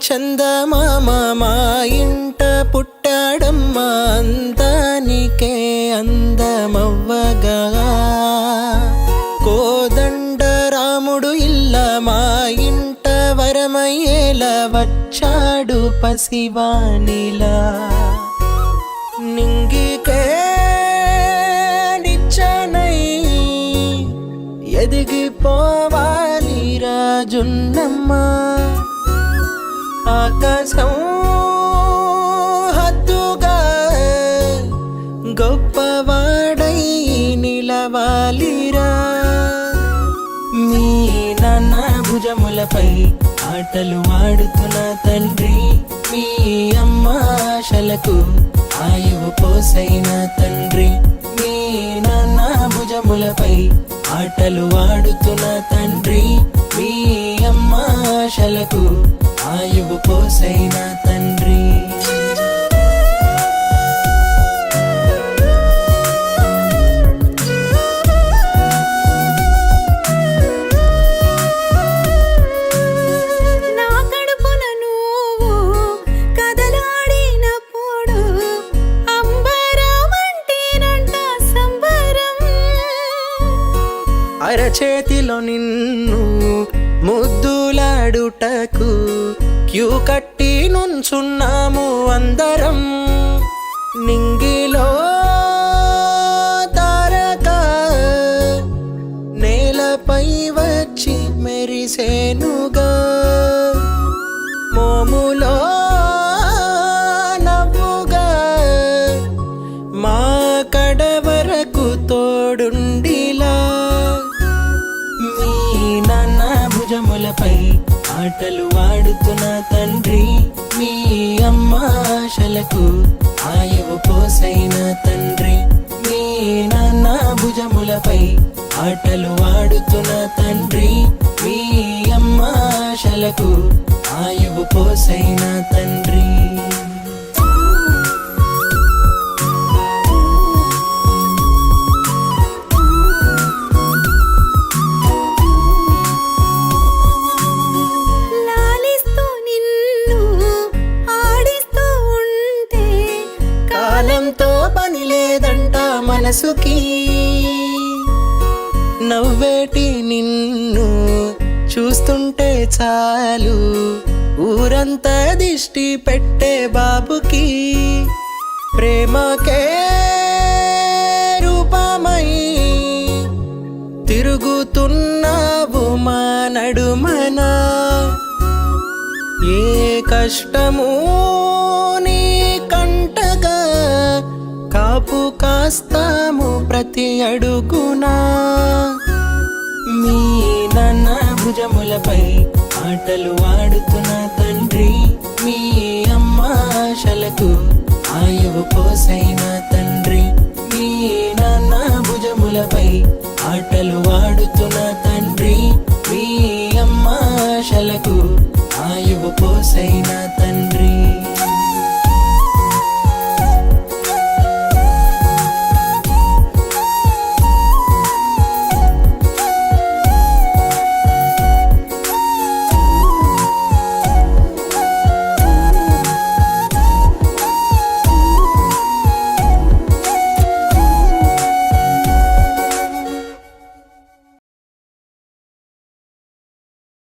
చందమామ మా ఇంట పుట్టాడమ్మా అందానికే అందమవ్వగా కోదండ రాముడు ఇల్ల మా ఇంట వరమయ్యేలా వచ్చాడు పసివానిలా నింగికే నిచ్చనై ఎదిగిపోవాలి రాజున్నమ్మా ఆకాశం హద్దుగా గొప్పవాడై నిలవాలిరా మీ నాన్న భుజములపై ఆటలు ఆడుతున్న తండ్రి మీ అమ్మ ఆశలకు ఆయువు పోసైన తండ్రి మీ నాన్న భుజములపై ఆటలు ఆడుతున్న తండ్రి మీ అమ్మ ఆశలకు ఆయువు పోసైన తండ్రి నా కడుపున నువ్వు కదలాడినప్పుడు అంబరమంటేనంట సంబరం అరచేతిలో నిన్ను ముద్దులాడుటకు క్యూ కట్టి నుంచున్నాము అందరం నింగిలో తారక నేలపై వచ్చి మెరిసేనుగా మోములో నవ్వుగా మా కడ వరకు తోడుండిలా మీ నాన్న భుజములపై ఆటలు ఆడుతున్న తండ్రి మీ అమ్మ ఆశలకు ఆయువు పోసైన తండ్రి మీ నాన్న భుజములపై ఆటలు ఆడుతున్న తండ్రి మీ అమ్మ ఆశలకు ఆయువు పోసైన తండ్రి లాలిస్తూ నిన్ను ఆడిస్తూ ఉంటే కాలంతో పని లేదంట మనసుకి నవ్వేటి నిన్ను చూస్తుంటే చాలు ఊరంతా దిష్టి పెట్టే బాబుకి ప్రేమకే రూపమై తిరుగుతున్నావు మా నడుమనా ఏ కష్టము నీ కంటగా కాపు కాస్తాము ప్రతి అడుగునా మీ నాన్న భుజములపై ఆటలు ఆడుతున్న తండ్రి మీ అమ్మ ఆశలకు ఆయువు పోసైన తండ్రి మీ నాన్న భుజములపై ఆటలు ఆడుతున్న తండ్రి మీ అమ్మ ఆశలకు ఆయువు పోసైన తండ్రి